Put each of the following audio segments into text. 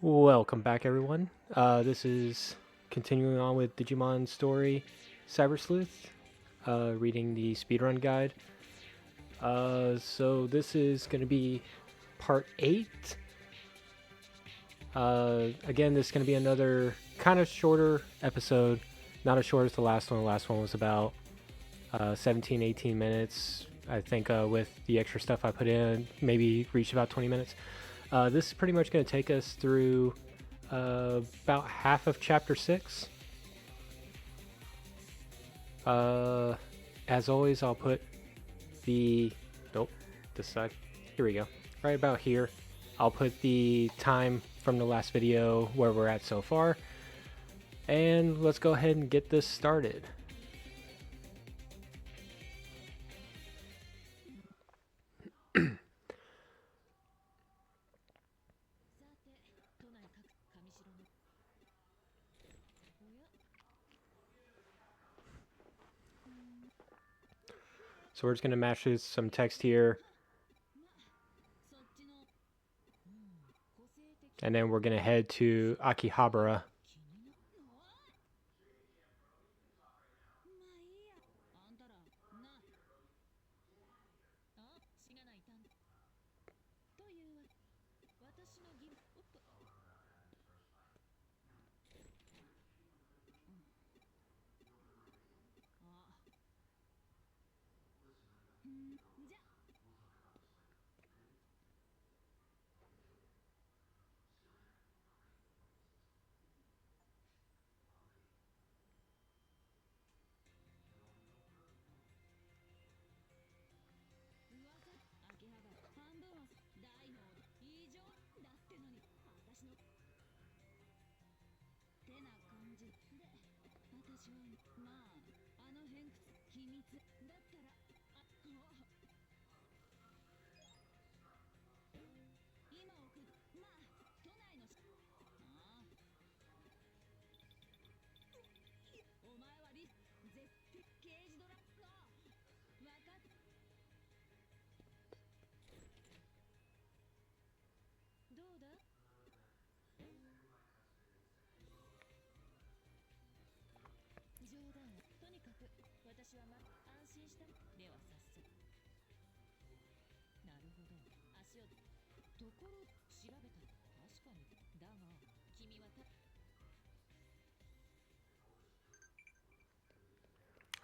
Welcome back, everyone. This is continuing on with Digimon Story Cyber Sleuth, reading the speedrun guide. So this is going to be part 8. Again, this is going to be another kind of shorter episode. Not as short as the last one. The last one was about 17, 18 minutes. I think with the extra stuff I put in, maybe reached about 20 minutes. This is pretty much going to take us through about half of chapter 6. As always, I'll put this side. Here we go. Right about here. I'll put the time from the last video where we're at so far. And let's go ahead and get this started. So we're just going to match some text here. And then we're going to head to Akihabara.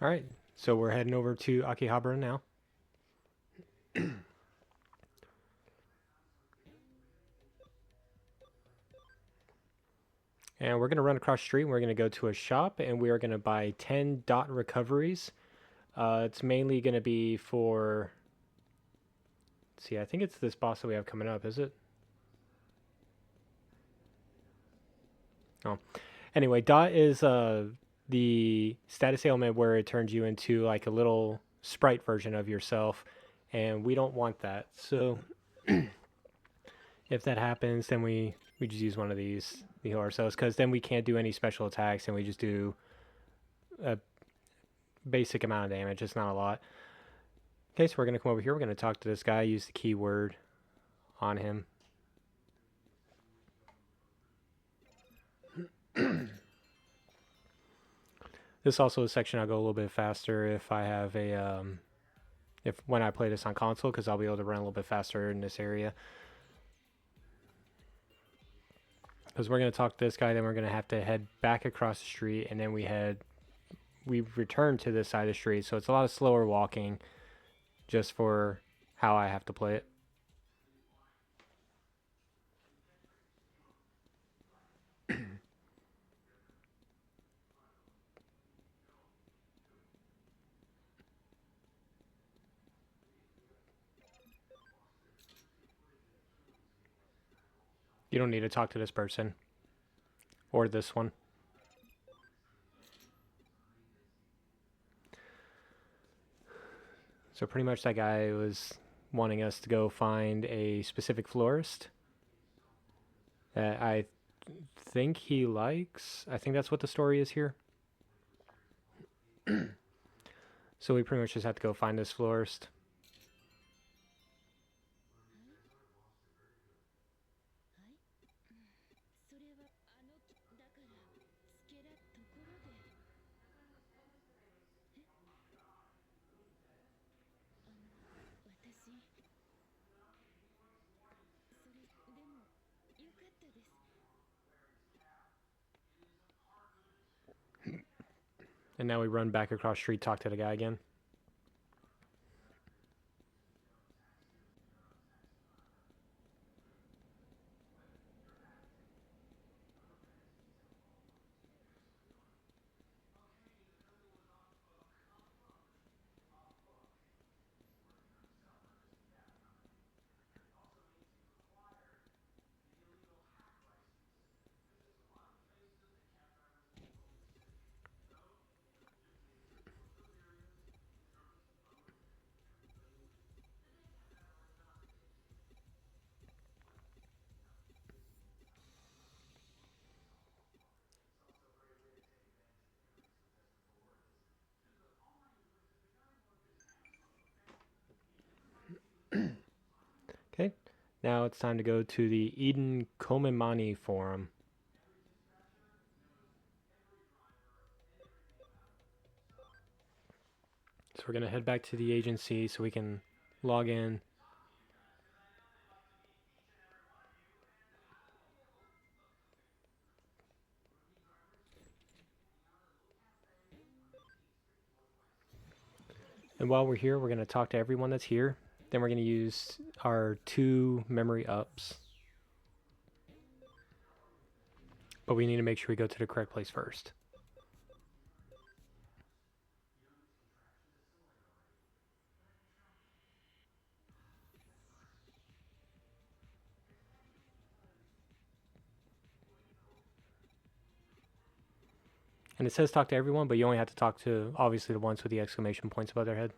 All right, so we're heading over to Akihabara now. And we're going to run across the street and we're going to go to a shop and we are going to buy 10 dot recoveries. It's mainly going to be for... Let's see, I think it's this boss that we have coming up, is it? Oh. Anyway, dot is the status ailment where it turns you into like a little sprite version of yourself. And we don't want that. So if that happens, then we just use one of these to heal ourselves, because then we can't do any special attacks and we just do a basic amount of damage. It's not a lot. Okay, so we're going to come over here. We're going to talk to this guy, use the keyword on him. This also is a section I'll go a little bit faster if I have a when I play this on console, because I'll be able to run a little bit faster in this area. Because we're going to talk to this guy, then we're going to have to head back across the street, and then we return to this side of the street. So it's a lot of slower walking just for how I have to play it. You don't need to talk to this person or this one. So pretty much that guy was wanting us to go find a specific florist that I think he likes. I think that's what the story is here. So we pretty much just have to go find this florist. And now we run back across the street, talk to the guy again. Okay, now it's time to go to the Eden Komimani forum. So we're going to head back to the agency so we can log in. And while we're here, we're going to talk to everyone that's here. Then we're going to use our 2 memory ups. But we need to make sure we go to the correct place first. And it says talk to everyone, but you only have to talk to, obviously, the ones with the exclamation points above their head.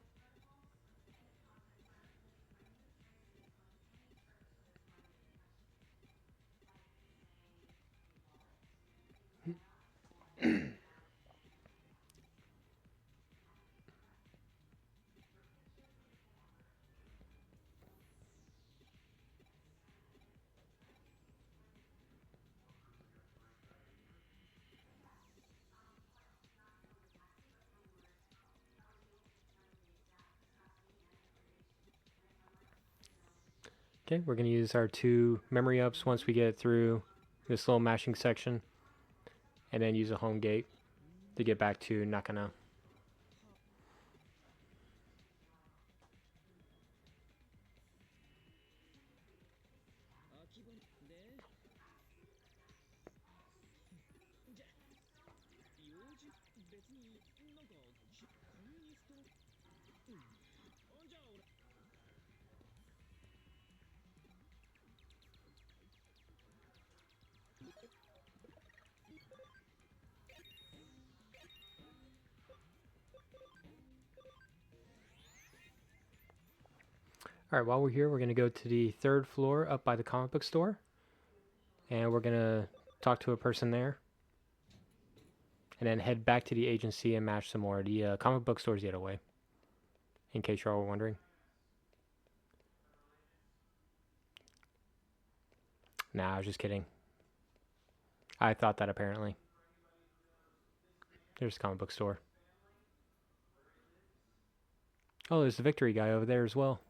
Okay, we're going to use our 2 memory ups once we get through this little mashing section. And then use a home gate to get back to Nakano. Alright, while we're here, we're going to go to the 3rd floor up by the comic book store. And we're going to talk to a person there. And then head back to the agency and mash some more. The comic book store's the other way, in case you're all wondering. Nah, I was just kidding. I thought that apparently. There's the comic book store. Oh, there's the victory guy over there as well.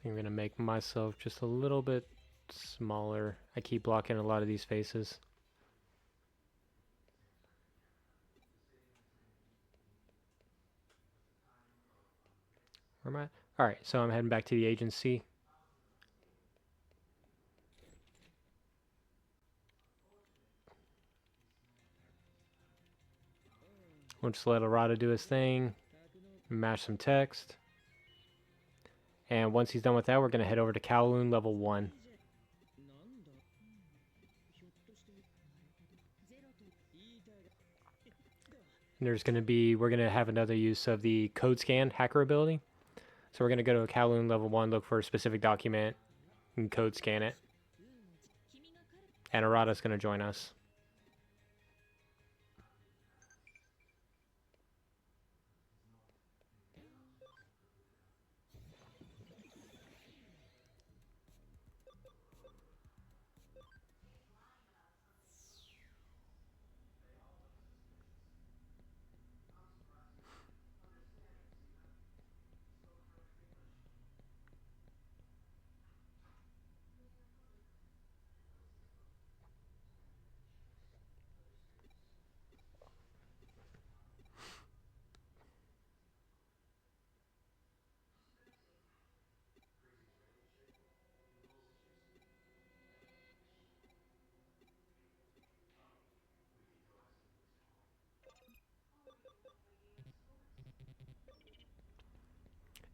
I'm going to make myself just a little bit smaller. I keep blocking a lot of these faces. Where am I? Alright, so I'm heading back to the agency. We'll just let Arata do his thing. Mash some text. And once he's done with that, we're going to head over to Kowloon level 1. And we're going to have another use of the code scan hacker ability. So we're going to go to a Kowloon level 1, look for a specific document, and code scan it. And Arata's going to join us.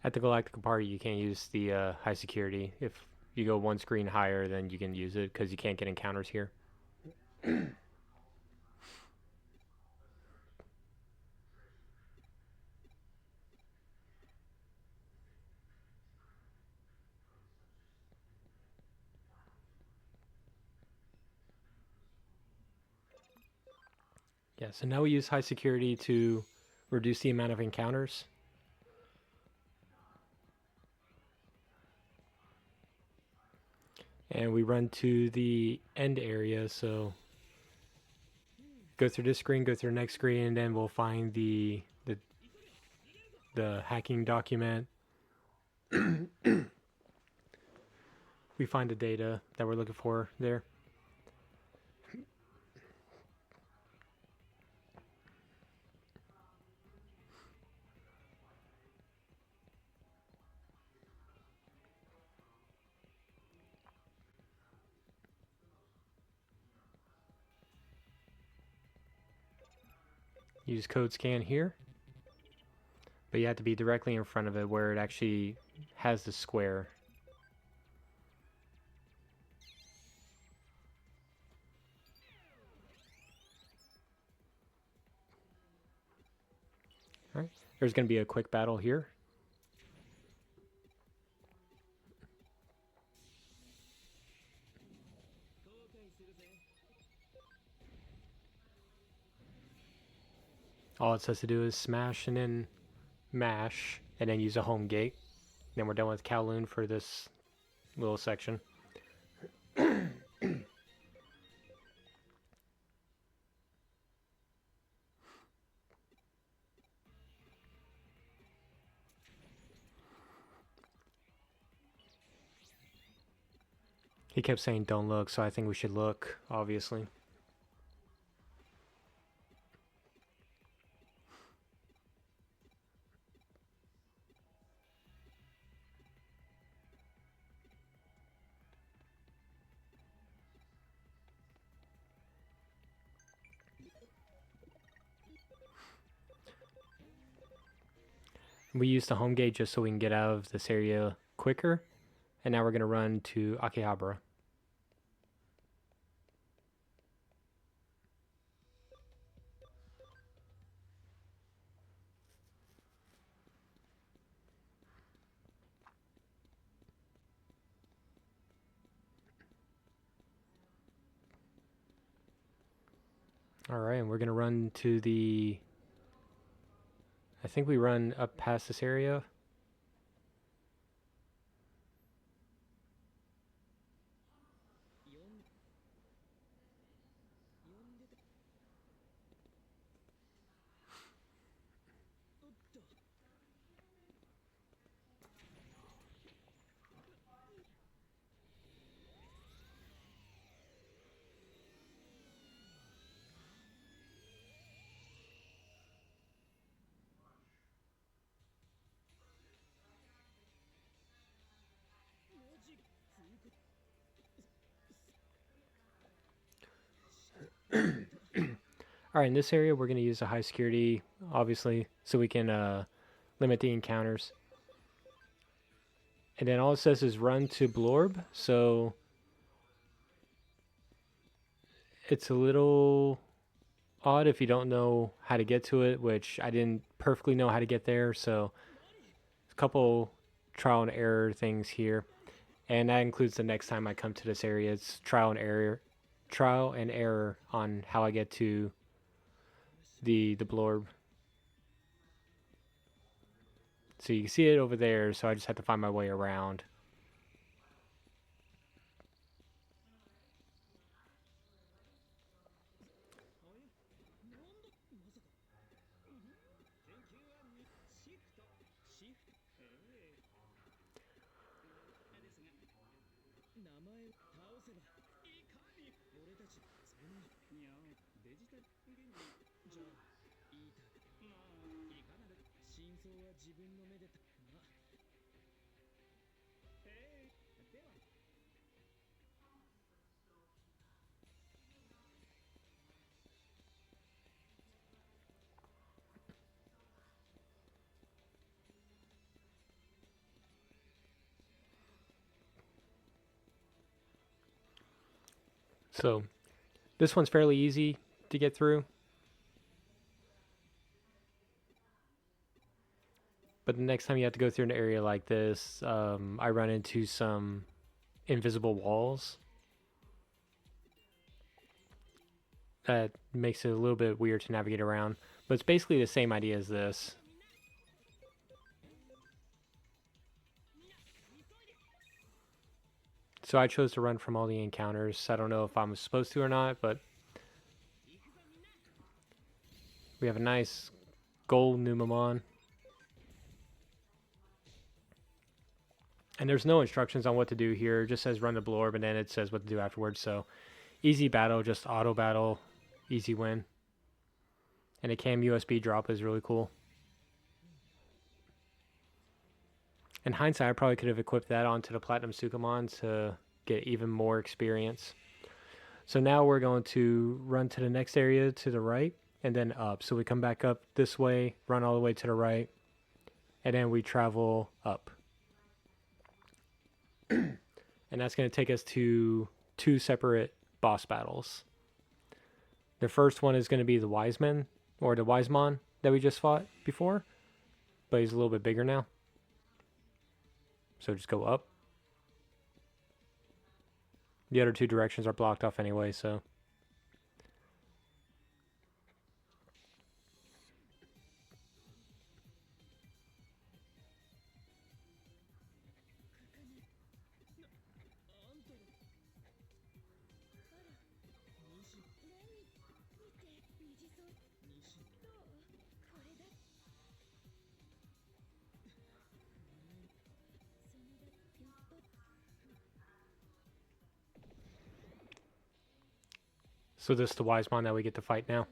At the Galactica Party, you can't use the high security. If you go one screen higher, then you can use it because you can't get encounters here. Yeah, so now we use high security to reduce the amount of encounters. And we run to the end area, so go through this screen, go through the next screen, and then we'll find the hacking document. We find the data that we're looking for there. Use code scan here, but you have to be directly in front of it where it actually has the square. All right, there's going to be a quick battle here. All it says to do is smash and then mash and then use a home gate. Then we're done with Kowloon for this little section. He kept saying don't look, so I think we should look, obviously. We used the home gate just so we can get out of this area quicker. And now we're going to run to Akihabara. Alright, and we're going to run to the... I think we run up past this area. Alright, in this area we're going to use a high security, obviously, so we can limit the encounters. And then all it says is run to Blorb, so it's a little odd if you don't know how to get to it, which I didn't perfectly know how to get there, so a couple trial and error things here. And that includes the next time I come to this area. It's trial and error on how I get to the blorb. So you can see it over there, so I just have to find my way around. So this one's fairly easy to get through. But the next time you have to go through an area like this, I run into some invisible walls. That makes it a little bit weird to navigate around. But it's basically the same idea as this. So I chose to run from all the encounters. I don't know if I'm supposed to or not, but we have a nice gold Numamon. And there's no instructions on what to do here. It just says run the blorb, and then it says what to do afterwards. So easy battle, just auto battle, easy win. And a cam USB drop is really cool. In hindsight, I probably could have equipped that onto the Platinum Sukamon to get even more experience. So now we're going to run to the next area to the right and then up. So we come back up this way, run all the way to the right, and then we travel up. And that's going to take us to 2 separate boss battles. The first one is going to be the Wiseman, or the Wisemon that we just fought before, but he's a little bit bigger now. So just go up. The other 2 directions are blocked off anyway, so. So this is the Wisemon that we get to fight now.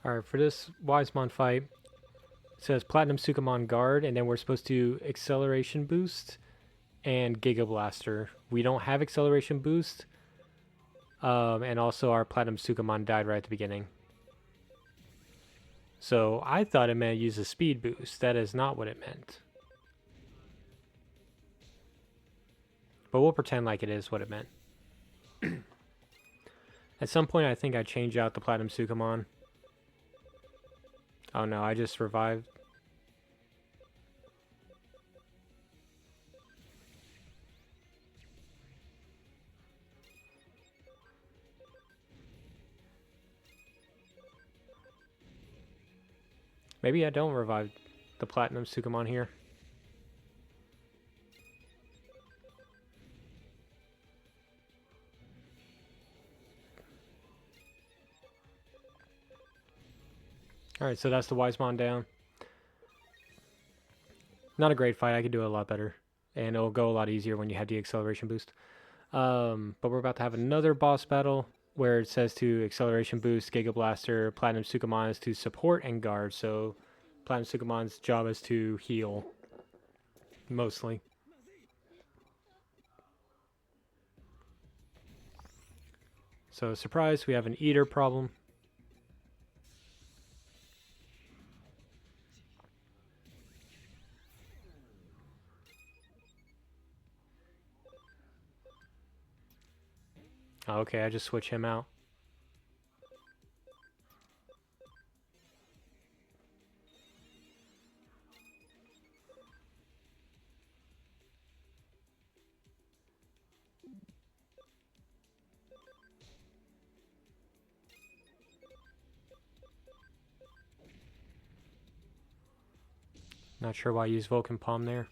Alright, for this Wisemon fight, it says Platinum Sukamon Guard, and then we're supposed to Acceleration Boost and Giga Blaster. We don't have Acceleration Boost, and also our Platinum Sukamon died right at the beginning. So I thought it meant use a Speed Boost. That is not what it meant. But we'll pretend like it is what it meant. At some point, I think I changed out the Platinum Sukamon. Oh no, I just revived. Maybe I don't revive the Platinum Sukamon here. Alright, so that's the Wisemon down. Not a great fight. I could do it a lot better. And it'll go a lot easier when you have the acceleration boost. But we're about to have another boss battle where it says to acceleration boost, Giga Blaster, Platinum Sukamon is to support and guard. So Platinum Sukamon's job is to heal. Mostly. So surprise, we have an eater problem. Okay, I just switch him out. Not sure why I use Vulcan Palm there.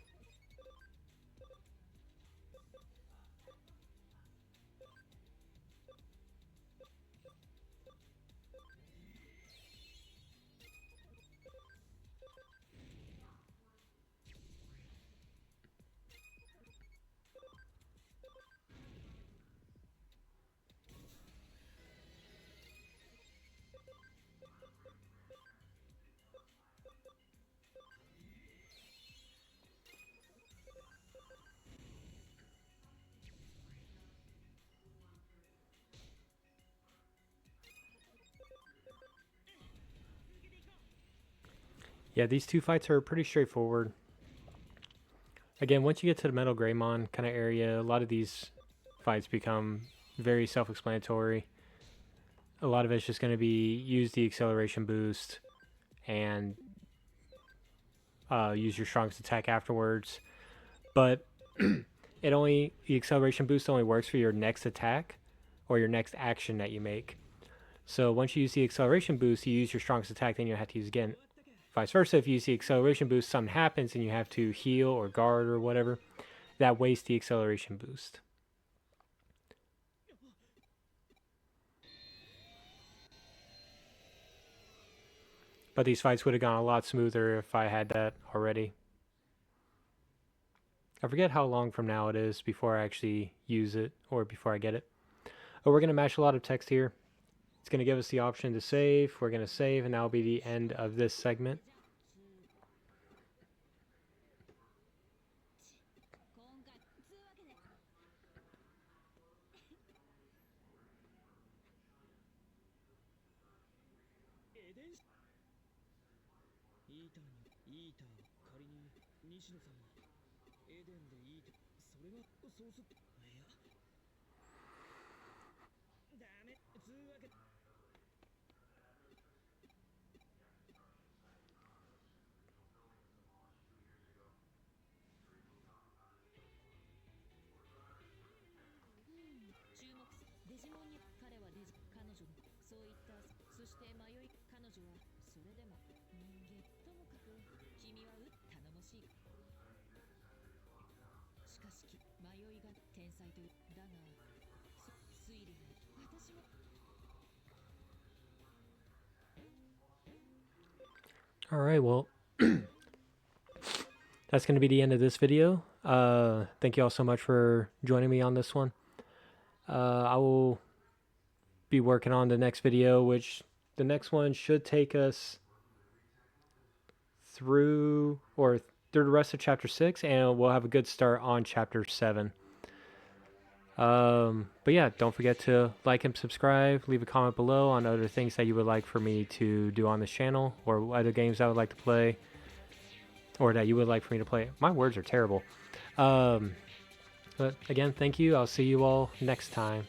Yeah, these two fights are pretty straightforward. Again, once you get to the Metal Greymon kind of area, a lot of these fights become very self-explanatory. A lot of it's just going to be use the acceleration boost and use your strongest attack afterwards. But the acceleration boost only works for your next attack or your next action that you make. So once you use the acceleration boost, you use your strongest attack, then you have to use again. Vice versa, if you use the acceleration boost, something happens and you have to heal or guard or whatever, that wastes the acceleration boost. But these fights would have gone a lot smoother if I had that already. I forget how long from now it is before I actually use it or before I get it. Oh, we're going to mash a lot of text here. It's going to give us the option to save. We're going to save, and that'll be the end of this segment. All right, well, that's going to be the end of this video. Thank you all so much for joining me on this one. I will be working on the next video, which the next one should take us through the rest of chapter 6, and we'll have a good start on chapter 7. But yeah, don't forget to like and subscribe. Leave a comment below on other things that you would like for me to do on this channel, or other games I would like to play, or that you would like for me to play. My words are terrible. But again, thank you. I'll see you all next time.